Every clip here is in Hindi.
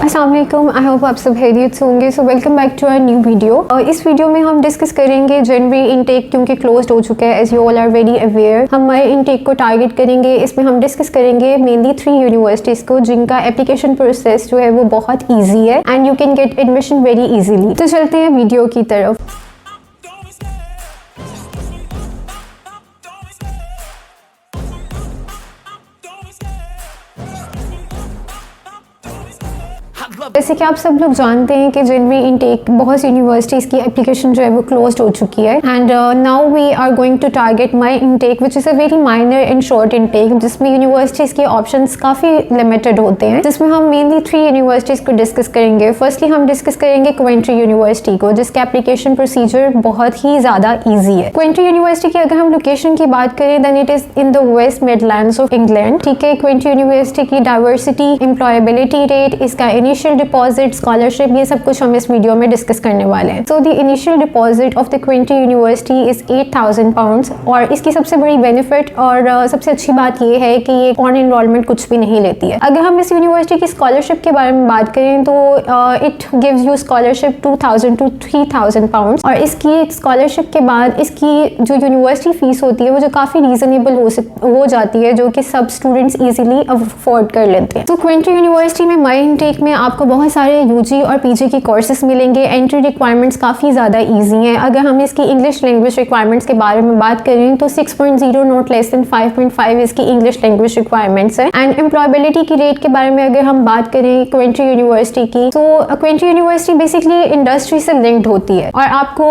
अस्सलाम वालेकुम, आई होप आप सब खैरियत से होंगे। So welcome back to our new video. इस वीडियो में हम डिस्कस करेंगे जनवरी इनटेक, क्योंकि क्लोज्ड हो चुका है, as you all are very aware. हम हमारे इनटेक को टारगेट करेंगे। इसमें हम डिस्कस करेंगे मेनली 3 यूनिवर्सिटीज़ को, जिनका एप्लीकेशन प्रोसेस जो है वो बहुत ईजी है and you can get admission very easily. तो चलते हैं वीडियो की तरफ। जैसे कि आप सब लोग जानते हैं कि जनवरी इनटेक बहुत सी यूनिवर्सिटीज़ की एप्लीकेशन जो है वो क्लोज्ड हो चुकी है and now we are going to target my intake which is a very minor and short intake, जिसमें यूनिवर्सिटीज़ के ऑप्शंस काफ़ी लिमिटेड होते हैं, जिसमें हम मेनली 3 यूनिवर्सिटीज़ को डिस्कस करेंगे। फर्स्टली हम डिस्कस करेंगे क्वेंट्री यूनिवर्सिटी को, जिसका एप्लीकेशन प्रोसीजर बहुत ही ज़्यादा ईजी है। क्वेंट्री यूनिवर्सिटी की अगर हम लोकेशन की बात करें then it is in the West Midlands of England. ठीक है, क्वेंट्री यूनिवर्सिटी की डाइवर्सिटी, एम्प्लॉयबिलिटी रेट, इसका इनिशियल डिपॉजिट, स्कॉलरशिप, ये सब कुछ हम इस वीडियो में डिस्कस करने वाले हैं। So the initial deposit of the Coventry University is 8,000 pounds और इसकी सबसे बड़ी बेनिफिट और सबसे अच्छी बात ये है कि ये ऑन एनरोलमेंट कुछ भी नहीं लेती है। अगर हम इस यूनिवर्सिटी की स्कॉलरशिप के बारे में बात करें तो it gives you scholarship 2,000 to 3,000 pounds और इसकी स्कॉलरशिप के बाद इसकी जो यूनिवर्सिटी फीस होती है वो जो काफ़ी रीजनेबल हो जाती है, जो कि सब स्टूडेंट्स ईजिली अफोर्ड कर लेते हैं। तो क्वेंट्री यूनिवर्सिटी में माई इनटेक में आपको बहुत सारे यूजी और पीजी की कोर्सेज मिलेंगे। एंट्री रिक्वायरमेंट्स काफ़ी ज़्यादा इजी हैं। अगर हम इसकी इंग्लिश लैंग्वेज रिक्वायरमेंट्स के बारे में बात करें तो 6.0 नॉट लेस देन 5.5 इसकी इंग्लिश लैंग्वेज रिक्वायरमेंट्स है। एंड एम्प्लॉयबिलिटी की रेट के बारे में अगर हम बात करें क्वेंट्री यूनिवर्सिटी की, तो क्वेंट्री यूनिवर्सिटी बेसिकली इंडस्ट्री से लिंक्ड होती है और आपको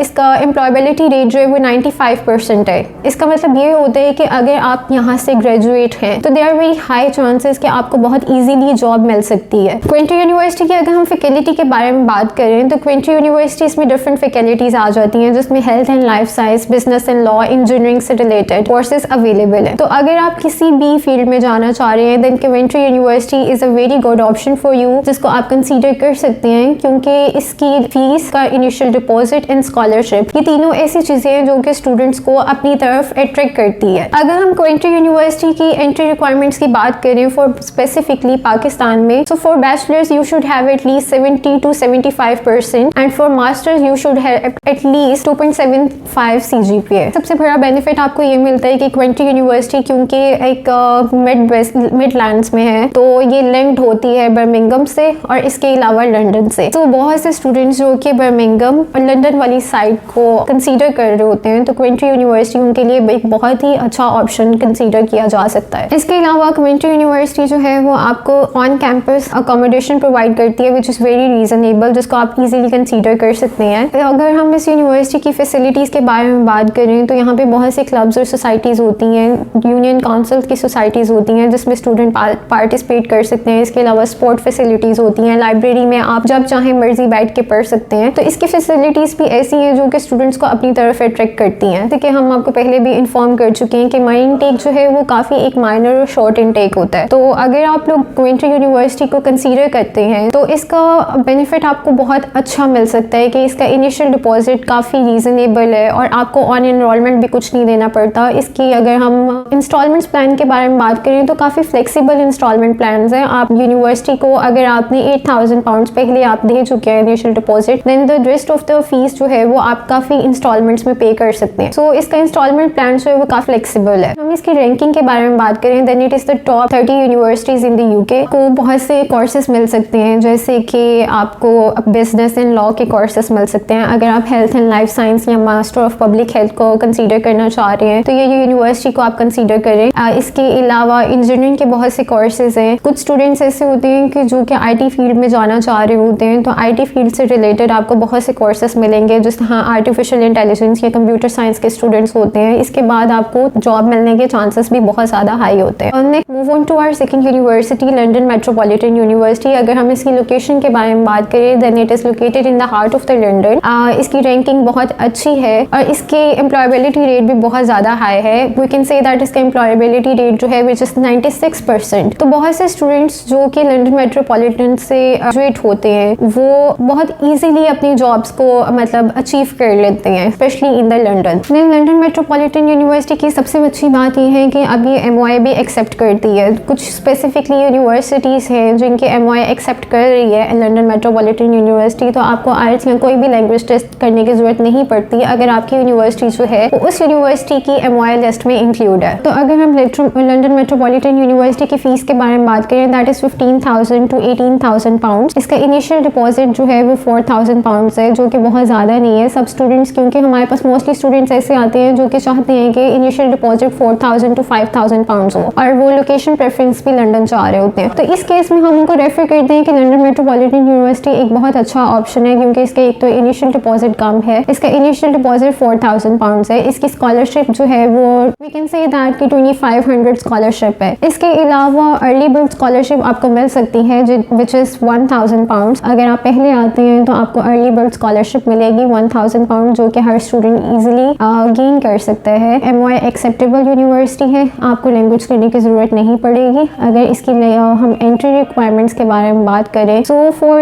इसका एम्प्लॉयबिलिटी रेट जो है वो 95% है। इसका मतलब ये होता है कि अगर आप यहाँ से ग्रेजुएट हैं तो there are very high chances कि आपको बहुत ईजीली जॉब मिल सकती है। क्वेंट्री यूनिवर्सिटी की अगर हम फैकल्टी के बारे में बात करें तो क्वेंट्री यूनिवर्सिटीज़ में डिफरेंट फैकल्टीज आ जाती हैं, जिसमें health and life science, business and law, engineering से रिलेटेड कोर्सेज अवेलेबल है। तो अगर आप किसी भी फील्ड में जाना चाह रहे हैं then Coventry University is a very good option for you, जिसको आप कंसीडर कर सकते हैं, क्योंकि इसकी फीस का इनिशियल डिपॉजिट एंड स्कॉलरशिप, ये तीनों ऐसी चीज़ें हैं जो कि स्टूडेंट्स को अपनी तरफ अट्रैक्ट करती है। अगर हम क्वेंट्री यूनिवर्सिटी की एंट्री रिक्वायरमेंट्स की बात करें फॉर स्पेसिफिकली पाकिस्तान में, so for bachelor's you should have at least 70 to 75% and for masters you should have at least 2.75 CGPA। सबसे बड़ा बेनिफिट आपको ये मिलता है कि क्वेंट्री यूनिवर्सिटी क्योंकि एक मिडलैंड्स में है तो ये लिंक्ड होती है बर्मिंघम से और इसके अलावा लंदन से। तो बहुत से स्टूडेंट्स जो कि बर्मिंघम और लंदन वाली साइड को कंसीडर कर रहे होते हैं तो क्वेंट्री यूनिवर्सिटी उनके लिए एक बहुत ही अच्छा ऑप्शन कंसीडर किया जा सकता है। इसके अलावा क्वेंट्री यूनिवर्सिटी जो है वो आपको ऑन कैंपस अकोमोडेशन प्रोवाइड करती है विच इज़ वेरी रीजनेबल, जिसको आप इजीली कंसीडर कर सकते हैं। अगर हम इस यूनिवर्सिटी की फैसिलिटीज़ के बारे में बात करें तो यहाँ पे बहुत से क्लब्स और सोसाइटीज़ होती हैं, यूनियन काउंसिल की सोसाइटीज़ होती हैं जिसमें स्टूडेंट पार्टिसिपेट कर सकते हैं। इसके अलावा स्पोर्ट फैसिलिटीज़ होती हैं, लाइब्रेरी में आप जब चाहें मर्जी बैठ के पढ़ सकते हैं। तो इसकी फैसिलिटीज़ भी ऐसी हैं जो कि स्टूडेंट्स को अपनी तरफ अट्रैक्ट करती हैं। देखिए, हम आपको पहले भी इन्फॉर्म कर चुके हैं कि माई इनटेक जो है वो काफ़ी एक माइनर और शॉर्ट इनटेक होता है। तो अगर आप लोग क्वेंट्री यूनिवर्सिटी को कंसीडर करते हैं तो इसका बेनिफिट आपको बहुत अच्छा मिल सकता है कि इसका इनिशियल डिपॉजिट काफ़ी रीजनेबल है और आपको ऑन एनरोलमेंट भी कुछ नहीं देना पड़ता। इसकी अगर हम इंस्टॉलमेंट्स प्लान के बारे में बात करें तो काफ़ी फ्लेक्सिबल इंस्टॉलमेंट प्लान हैं। आप यूनिवर्सिटी को अगर आपने 8,000 पाउंड्स पहले आप दे चुके हैं initial deposit, then the rest of the fees जो है वो आप काफ़ी इंस्टॉलमेंट्स में पे कर सकते हैं। सो इसका इंस्टॉलमेंट प्लान जो है वो काफ़ी फ्लेक्सिबल है। हम इसकी रैंकिंग के बारे में बात करें then it is the top 30 universities in the UK. को बहुत से कोर्सेज मिल सकते हैं, जैसे कि आपको बिजनेस एंड लॉ के कोर्सेज मिल सकते हैं। अगर आप हेल्थ एंड लाइफ साइंस या मास्टर ऑफ पब्लिक हेल्थ को कंसीडर करना चाह रहे हैं तो ये यूनिवर्सिटी को आप कंसीडर करें। इसके अलावा इंजीनियरिंग के बहुत से कोर्सेज हैं। कुछ स्टूडेंट्स ऐसे होते हैं कि जो कि आईटी फील्ड में जाना चाह रहे होते हैं, तो आईटी फील्ड से रिलेटेड आपको बहुत से कोर्सेज मिलेंगे, जिस हाँ आर्टिफिशियल इंटेलिजेंस या कंप्यूटर साइंस के स्टूडेंट्स होते हैं। इसके बाद आपको जॉब मिलने के चांसेस भी बहुत ज़्यादा हाई होते हैं। Next move on to our second university, London Metropolitan university. अगर हम इसकी लोकेशन के बारे में बात करें then it is located in the heart of the London. इसकी रैंकिंग बहुत अच्छी है और इसकी एम्प्लॉयबिलिटी रेट भी बहुत ज़्यादा हाई है। वी कैन से दैट इसका एम्प्लॉयबिलिटी रेट जो है विच इज़ 96%। तो बहुत से स्टूडेंट्स जो कि लंदन मेट्रोपॉलिटन से ग्रेजुएट होते हैं वो बहुत ईजिली अपनी जॉब्स को मतलब अचीव कर लेते हैं, specially in the London. London Metropolitan university की सबसे अच्छी बात यह है कि अब ये MOI भी एक्सेप्ट करती है। कुछ स्पेसिफिकली यूनिवर्सिटीज़ हैं जिनके MOI एक्सेप्ट कर रही है लंदन मेट्रोपॉलिटन यूनिवर्सिटी, तो आपको आयल्स या कोई भी लैंग्वेज टेस्ट करने की जरूरत नहीं पड़ती अगर आपकी यूनिवर्सिटी जो है वो उस यूनिवर्सिटी की MOI लिस्ट में इंक्लूड है। तो अगर हम लंदन मेट्रोपॉलिटन यूनिवर्सिटी की फीस के बारे में बात करें, दैट इज 15,000 to 18,000 पाउंड। इसका इनिशियल डिपॉजिट जो है वो 4,000 पाउंड है, जो कि बहुत ज़्यादा नहीं है। सब स्टूडेंट्स, क्योंकि हमारे पास मोस्टली स्टूडेंट्स ऐसे आते हैं जो कि चाहते हैं कि इनिशियल डिपॉजिट 4,000 to 5,000 पाउंड हो, और वो लोकेशन प्रेफरेंस भी लंदन चाह रहे होते हैं। तो इस केस में हम उनको रेफर करते हैं कि लंदन मेट्रोपॉलिटन यूनिवर्सिटी एक बहुत अच्छा ऑप्शन है, क्योंकि इसका एक तो इनिशियल डिपॉजिट कम है। इसका इनिशियल डिपॉजिट 4,000 पाउंड है। इसकी स्कॉलरशिप जो है वो वी कैन से दैट कि 2,500 स्कॉलरशिप है। इसके अलावा अर्ली बर्ड स्कॉलरशिप आपको मिल सकती है विच इज़ 1,000 पाउंड। अगर आप पहले आते हैं तो आपको अर्ली बर्ड स्कॉलरशिप मिलेगी 1,000 पाउंड, जो कि हर स्टूडेंट ईजिली गेन कर सकता है। MOI एक्सेप्टेबल यूनिवर्सिटी है, आपको लैंग्वेज करने की ज़रूरत नहीं पड़ेगी। अगर इसकी हम एंट्री रिक्वायरमेंट्स के बारे में बात करें, so for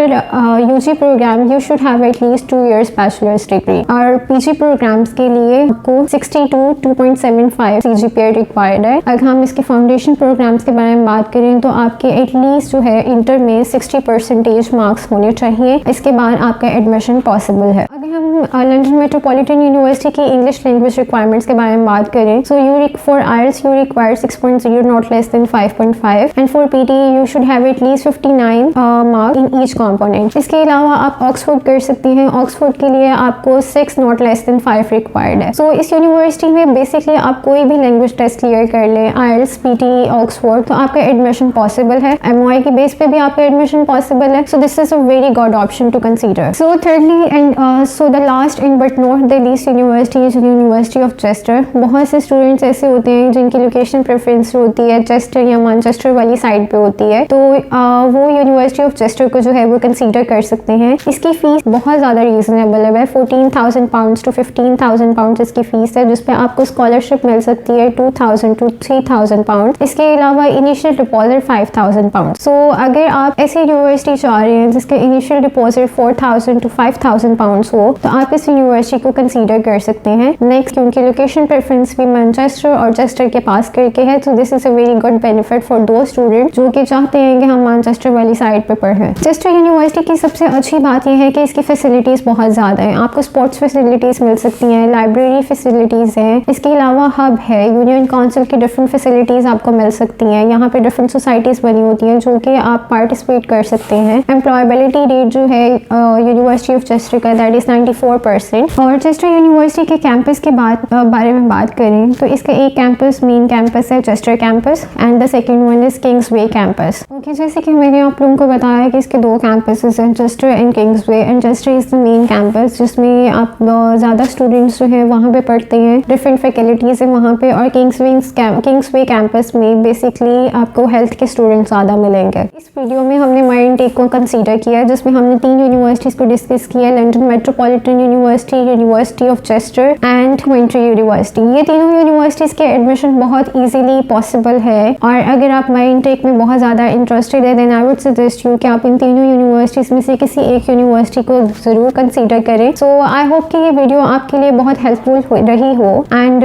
UG program you should have at least 2 years bachelors degree, और PG प्रोग्राम्स के लिए आपको 62 2.75 CGPA रिक्वायर्ड है। अगर हम इसके फाउंडेशन प्रोग्राम्स के बारे में बात करें तो आपके एटलीस्ट जो है इंटर में 60% मार्क्स होने चाहिए, इसके बाद आपका एडमिशन पॉसिबल है। अगर हम लंदन मेट्रोपॉलिटन यूनिवर्सिटी की इंग्लिश लैंग्वेज रिक्वायरमेंट्स के बारे में बात करें, so for IELTS you require 6.0 not less than 5.5, and for PT you should have at least 59 marks in each component। इसके अलावा आप ऑक्सफोर्ड कर सकती हैं। ऑक्सफोर्ड के लिए आपको 6 not less than 5 रिक्वायर्ड है। सो इस यूनिवर्सिटी में बेसिकली आप कोई भी लैंग्वेज टेस्ट क्लियर कर लें, IELTS, PT, ऑक्सफोर्ड, तो आपका एडमिशन पॉसिबल है। MOI की बेस पे भी आपका एडमिशन पॉसिबल है। So this is a very good option to consider. So thirdly and so the last and but not the least university is university of Chester. बहुत से स्टूडेंट्स ऐसे होते हैं जिनकी लोकेशन प्रेफरेंस होती है चेस्टर या मैनचेस्टर वाली साइड पे होती है, तो वो यूनिवर्सिटी ऑफ चेस्टर को जो है वो कंसीडर कर सकते हैं। इसकी फीस बहुत ज़्यादा रीजनेबल है, 14,000 पाउंड to 15,000 पाउंड इसकी फीस है, जिसपे आपको स्कॉलरशिप मिल सकती है 2,000 to 3,000 पाउंड। इसके अलावा इनिशियल डिपॉजिट 5,000 पाउंड। सो अगर आप ऐसी यूनिवर्सिटी चाह रहे हैं जिसका इनिशियल डिपॉजिट 4,000 to 5,000 पाउंड हो, तो आप इस यूनिवर्सिटी को कंसीडर कर सकते हैं। नेक्स्ट, क्योंकि लोकेशन प्रेफरेंस भी मैनचेस्टर और चेस्टर के पास करके है, तो this is a very good benefit for दो स्टूडेंट जो कि चाहते हैं कि हम मैनचेस्टर वाली साइड पे पढ़ें। चेस्टर यूनिवर्सिटी की सबसे अच्छी बात यह है कि इसकी फैसिलिटीज़ बहुत ज़्यादा हैं। आपको स्पोर्ट्स फैसिलिटीज़ मिल सकती हैं, लाइब्रेरी फैसिलिटीज़ हैं, इसके अलावा हब है, यूनियन काउंसिल की डिफरेंट फैसिलिटीज़ आपको मिल सकती हैं। यहाँ पे डिफरेंट सोसाइटीज़ बनी होती हैं जो कि आप पार्टिसिपेट कर सकते हैं। एम्प्लॉयबिलिटी रेट जो है यूनिवर्सिटी ऑफ चेस्टर का दैट इज़ 94%। और चेस्टर यूनिवर्सिटी के कैंपस के बारे में बात करें तो इसका एक कैंपस मेन कैंपस है Chester campus, and the second one is Kingsway campus. Okay, जैसे कि मैंने आप लोगों को बताया कि इसके दो कैंपसेस हैं, Chester and Kingsway, and Chester is the main campus जिसमें आप ज़्यादा स्टूडेंट्स जो है वहाँ पे पढ़ते हैं, डिफरेंट फैकल्टीज़ हैं वहाँ पे। और किंग्सवे कैंपस में बेसिकली आपको हेल्थ के स्टूडेंट्स ज़्यादा मिलेंगे। इस वीडियो में हमने माई इनटेक को कंसीडर किया, जिसमें हमने 3 यूनिवर्सिटीज़ को डिस्कस किया, London Metropolitan University, University of Chester and Coventry University. ये तीनों यूनिवर्सिटीज़ के एडमिशन बहुत ईजिली पॉसिबल है, और अगर आप माई इनटेक में बहुत ज़्यादा इंटरेस्टेड है then I would suggest you कि आप इन तीनों यूनिवर्सिटीज़ में से किसी एक यूनिवर्सिटी को ज़रूर कंसीडर करें। सो आई होप कि ये वीडियो आपके लिए बहुत हेल्पफुल रही हो, and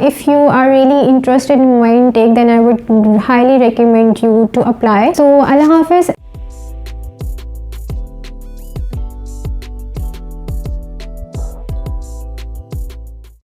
if you are really interested in my intake then I would highly recommend you to apply. So अल्लाह हाफिज़।